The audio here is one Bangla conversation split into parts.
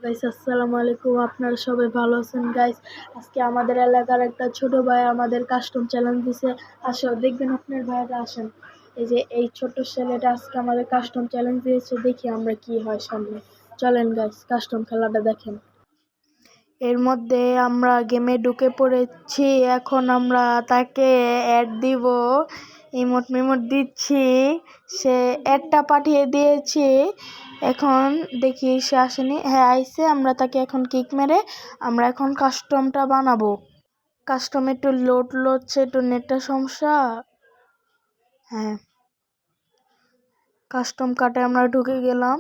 গাইস আসসালামু আলাইকুম, আপনারা সবাই ভালো আছেন গাইস? আজকে আমাদের এলাকার একটা ছোট ভাই আমাদের কাস্টম চ্যালেঞ্জ দিছে। আসো দেখবেন আপনার ভাইরা আসেন। এই যে এই ছোট ছেলেটা আজকে আমাদের কাস্টম চ্যালেঞ্জ দিয়েছে, দেখি আমরা কি হয় সামনে। চলেন গাইস কাস্টম খেলাটা দেখেন। এর মধ্যে আমরা গেমে ঢুকে পড়েছি। এখন আমরা তাকে অ্যাড দিব, ইমোট মিমোট দিচ্ছি। সে অ্যাডটা পাঠিয়ে দিয়েছি। এখন দেখি সে আসেনি। হ্যাঁ আইসে। আমরা তাকে এখন কিক মেরে আমরা এখন কাস্টমটা বানাবো। কাস্টম একটু লোড লচ্ছে, একটু নেটটা সমস্যা। হ্যাঁ, কাস্টম কার্টে আমরা ঢুকে গেলাম।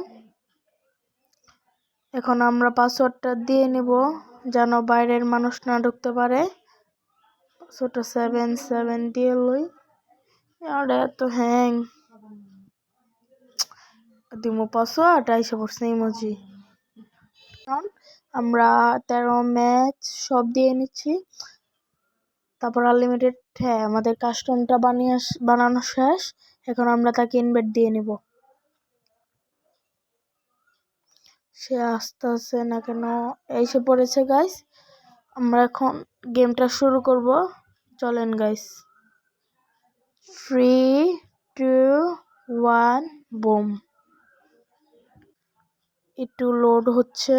এখন আমরা পাসওয়ার্ডটা দিয়ে নিব যেন বাইরের মানুষ না ঢুকতে পারে। পাসওয়ার্ডটা 77 দিয়ে লই। আর এত হ্যাং দিমো পাসওয়ার্ড আইসা পড়ছে ইমোজি। আমরা 13 ম্যাচ সব দিয়ে নিচ্ছি। তারপর আনলিমিটেড। হ্যাঁ, আমাদের কাস্টমটা বানানো শেষ। এখন আমরা তাকে ইনভাইট দিয়ে নিব। সে আসতেছে না কেন? এসে পড়েছে গাইস। আমরা এখন গেমটা শুরু করব। চলেন গাইস। 3 2 1 বুম। একটু লোড হচ্ছে,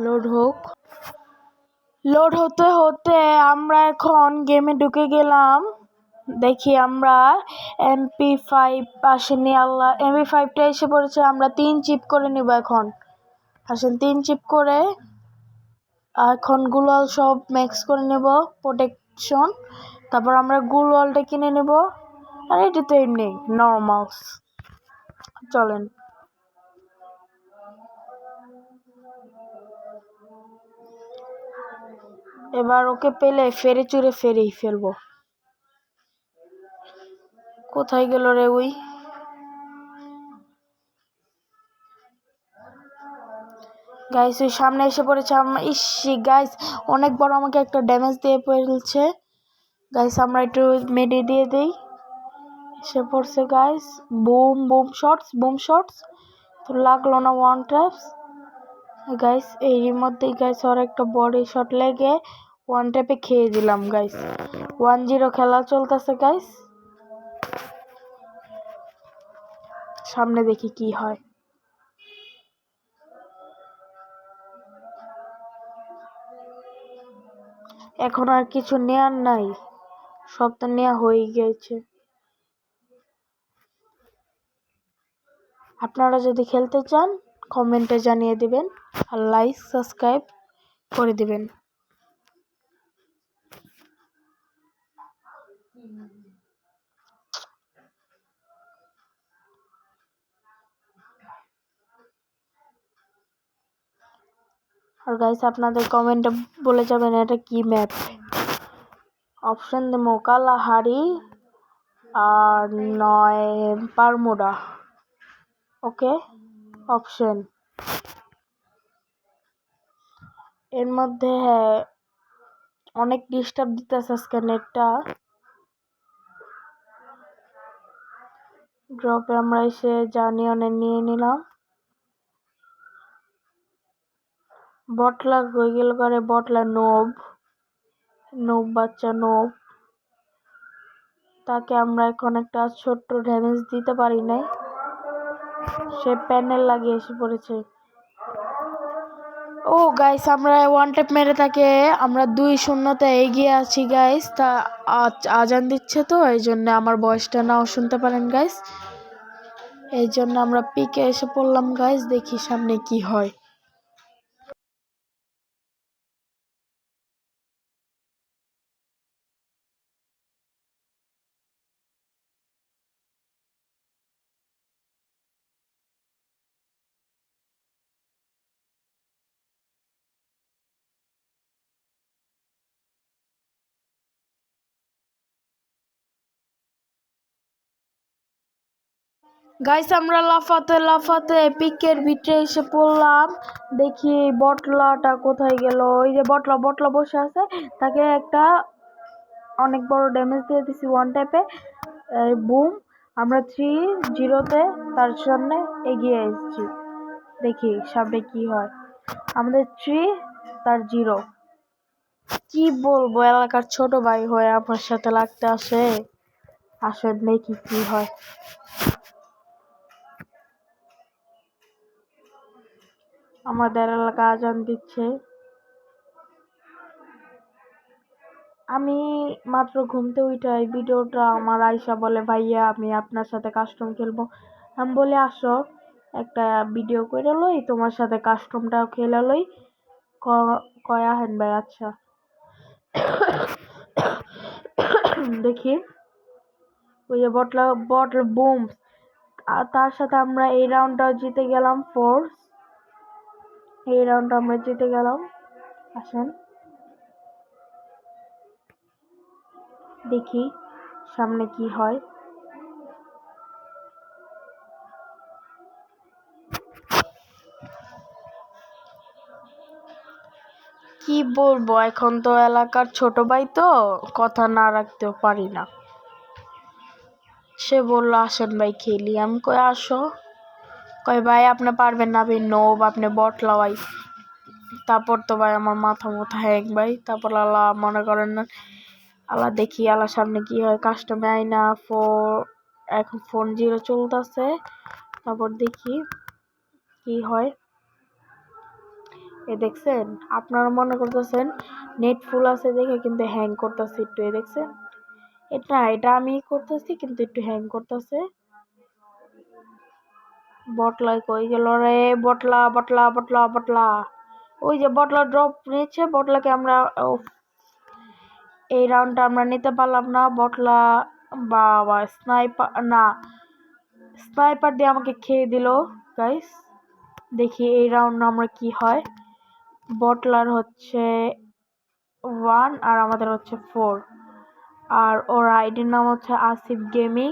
লোড হোক। লোড হতে হতে আমরা এখন গেমে ঢুকে গেলাম। দেখি আমরা MP5 আসেনি। আল্লাহ, MP5টা এসে পড়েছে। আমরা 3 চিপ করে নিব এখন। আসেন 3 চিপ করে এখন গ্লুয়াল সব ম্যাক্স করে নেব, প্রোটেকশন। তারপর আমরা গ্লুয়ালটা কিনে নেব। আর এটা তো এমনি নর্মাল। চলেন। এবার ওকে পেলে ফেরে চুরে ফেরেই ফেলবো। কোথায় গেল রে ওই? গাইস ওই সামনে এসে পড়েছে। ইসি গাইস, অনেক বড় আমাকে একটা ড্যামেজ দিয়ে ফেলছে। গাইস আমরা একটু মেডি দিয়ে দেই। এসে পড়ছে guys. Boom boom shots, boom shots. তো লাগলো না ওয়ান ট্যাপস গাইস। এর মধ্যেই গাইস ওর একটা বডি শট লেগে ওয়ান ট্যাপে খেয়ে দিলাম গাইস। 1-0 খেলা চলতেছে গাইস। সামনে দেখি কি হয়। এখন আর কিছু নেয়ার নাই, সব তো নেওয়া হয়ে গেছে। আপনারা যদি খেলতে চান কমেন্টে জানিয়ে দিবেন আর লাইক সাবস্ক্রাইব করে দিবেন। আর গাইস আপনাদের কমেন্টে বলে যাবেন এটা কি ম্যাপ। অপশন দেবো কালাহারি আর নয় বারমুডা। ওকে, অপশন এর মধ্যে। হ্যাঁ, অনেক ডিস্টার্ব দিতেছে আজকে নেটটা। ড্রপে আমরা এসে জানিয়নে নিয়ে নিলাম। বটলা হয়ে গেল করে, বটলা নোব নোব বাচ্চা নোব। তাকে আমরা এখন একটা ছোট্ট ড্যামেজ দিতে পারি নাই। সে প্যানেল লাগিয়ে এসে পড়েছে। ও গাইস, আমরা ওয়ান ট্যাপ মেরে তাকে আমরা 2-0 এগিয়ে আছি গাইস। তা আজান দিচ্ছে তো এই জন্য আমার ভয়েসটা নাও শুনতে পারেন গাইস। এই জন্য আমরা পিকে এসে পড়লাম গাইস। দেখি সামনে কি হয়। গাইস আমরা লাফাতে লাফাতে পিকের ভিতরে এসে পড়লাম। দেখি বটলাটা কোথায় গেল। ওই যে বটলা বটলা বসে আছে, তাকে একটা অনেক বড় ড্যামেজ দিয়ে দিছি ওয়ান ট্যাপে। বুম। আমরা 3-0 তার সামনে এগিয়ে এসেছি। দেখি সামনে কি হয়। আমাদের 3 তার 0। কি বলবো, এলাকার ছোট ভাই হয়ে আপনার সাথে লাগতে আসে। আসেন দেখি কি হয়। আমাদের এলাকা আজান দিচ্ছে। আমি মাত্র ঘুম থেকে উঠে এই ভিডিওটা আমার আয়শা বলে, ভাইয়া আমি আপনার সাথে কাস্টম খেলবো। আমি বলে, আসো একটা ভিডিও করে লই, তোমার সাথে কাস্টমটাও খেলে লই। কয় আহেন ভাই। আচ্ছা দেখি ওই যে বটল বুম। আর তার সাথে আমরা এই রাউন্ডটাও জিতে গেলাম। এই রাউন্ডটা আমরা জিতে গেলাম। আসেন দেখি সামনে কি হয়। কি বলবো, এখন তো এলাকার ছোট ভাই তো কথা না রাখতেও পারি না। সে বললো আসেন ভাই খেলি। আমি কই আসো। কয় ভাই আপনি পারবেন না, আপনি নোব, আপনি বটলা ভাই। তারপর তো ভাই আমার মাথা হ্যাং ভাই। তারপর আল্লাহ মনে করেন না, আল্লাহ দেখি আল্লাহ সামনে কি হয়। কাস্টমে আইনা এখন ফোন 0 চলতেছে। তারপর দেখি কি হয়। দেখছেন, আপনারা মনে করতেছেন নেট ফুল আছে দেখে কিন্তু হ্যাং করতেছে একটু। দেখছেন, এটা আমি করতেছি কিন্তু একটু হ্যাং করতেছে। বটলা কই গেল রে? বটলা বটলা বটলা বটলা। ওই যে বটলা ড্রপ নিচ্ছে। বটলাকে আমরা এই রাউন্ডটা আমরা নিতে পারলাম না। বটলা বাবা স্নাইপার দিয়ে আমাকে খেয়ে দিল গাইস। দেখি এই রাউন্ড আমরা কি হয়। বটলার হচ্ছে 1 আর আমাদের হচ্ছে 4। আর ওর আইডির নাম হচ্ছে আসিফ গেমিং।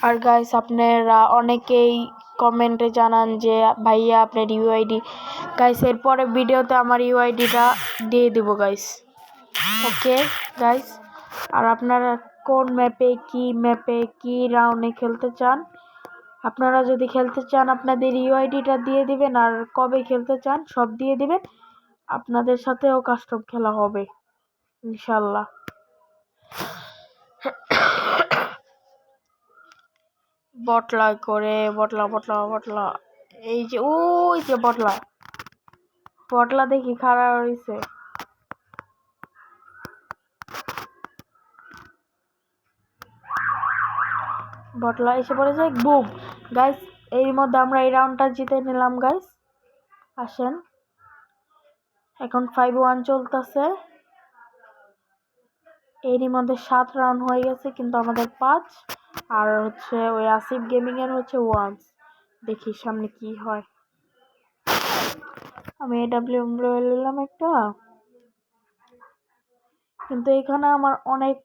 আর গাইস আপনারা অনেকেই কমেন্টে জানান যে ভাইয়া আপনার ইউআইডি। গাইস এরপরে ভিডিওতে আমার ইউআইডিটা দিয়ে দিব গাইস। ওকে গাইস, আর আপনারা কোন ম্যাপে কি রাউন্ডে খেলতে চান? আপনারা যদি খেলতে চান আপনাদের ইউআইডিটা দিয়ে দিবেন, আর কবে খেলতে চান সব দিয়ে দিবেন। আপনাদের সাথেও কাস্টম খেলা হবে ইনশাল্লাহ। বটলা করে বটলা বটলা বটলা। এই যে ওই যে বটলা দেখি খাড়া রয়েছে। বটলা এসে পড়েছে। বুম গাইস, এর মধ্যে আমরা এই রাউন্ডটা জিতে নিলাম গাইস। আসেন, এখন 5-1 চলতেছে। এরই মধ্যে 7 রাউন্ড হয়ে গেছে কিন্তু আমাদের 5। আর হচ্ছে ওই আসিফ গেমিং এর হচ্ছে 1। দেখি সামনে কি হয়। আমি এডব্লিউ নিলাম একটা, কিন্তু এখানে আমার অনেক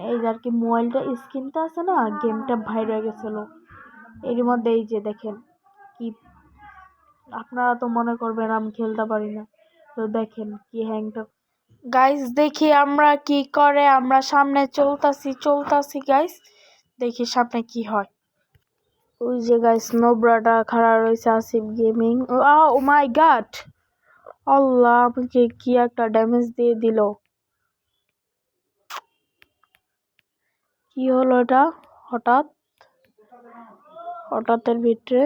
এই আর কি মোবাইলটা স্ক্রিনটা আছে না, গেমটা বাইরে হয়ে গেছিল এর মধ্যে। এই যে দেখেন কি, আপনারা তো মনে করবেন আমি খেলতে পারি না, তো দেখেন কি হ্যাংটা। গাইস দেখি আমরা কি করে। আমরা সামনে চলতাছি গাইস, দেখি সামনে কি হয়। ওই যে গাইস নোবরাটা খাড়া রয়েছে আসিফ গেমিং। ও মাই গড, আল্লাহ আমাকে কি একটা ড্যামেজ দিয়ে দিল। কি হলো এটা হঠাৎের ভিতরে?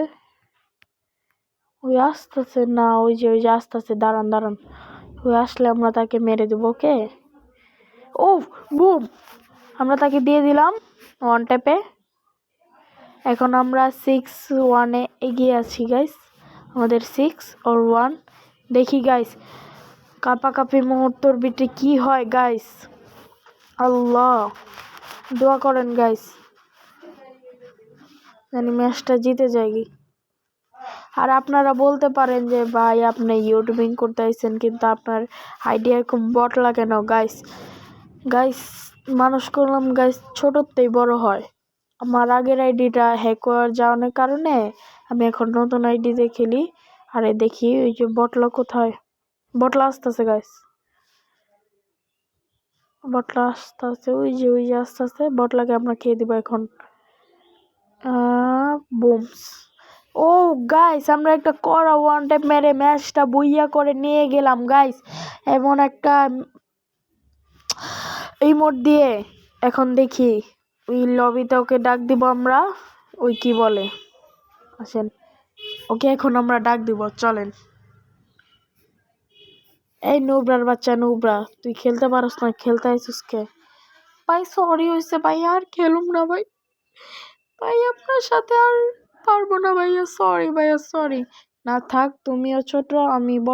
ওই আসতেছে না, ওই যে আসতেছে। দাঁড়ান, ওই আসলে আমরা তাকে মেরে দেবো। ওকে, ও বুম, আমরা তাকে দিয়ে দিলাম 1 ট্যাপে। এখন আমরা 6-1 এগিয়ে আছি গাইস। আমাদের 6 আর 1। দেখি গাইস কাপাকাপি মুহূর্তর ভিতরে কি হয় গাইস। আল্লাহ দোয়া করেন গাইস, জানি ম্যাচটা জিতে যাই। আর আপনারা বলতে পারেন যে ভাই আপনি ইউটিউবিং করতে আইছেন কিন্তু আপনার আইডিয়া খুব বটলা কেন? গাইস মানুষ করলাম গাইস, ছোটতেই বড় হয়। আমার আগের আইডিটা হ্যাক হয়ে যাওয়ার কারণে আমি এখন নতুন আইডিতে খেলি। আরে দেখি ওই যে বটলা কোথায়? বটলা আসতেছে গাইস, বটলা আসতেছে। ওই যে আসতেছে। বটলাকে আমরা খেয়ে দিব এখন। বুমস ও গাইস, আমরা একটা কড়া ওয়ান টাইপ মেরে ম্যাচটা বইয়া করে নিয়ে গেলাম গাইস। এমন একটা এই মোড দিয়ে এখন দেখি ওই লবিতে ওকে ডাক দিব আমরা। ওই কি বলে, আসেন ওকে এখন আমরা ডাক দিব, চলেন। এই নুবরার বাচ্চা নুবরা, তুই খেলতে পারস না, খেলতে আইসুস কে? ভাই সরি হয়েছে ভাই, আর খেলুম না ভাই। ভাই আপনার সাথে আর পারবো না ভাইয়া, সরি ভাইয়া সরি। না থাক, তুমিও ছোট আমি বড়।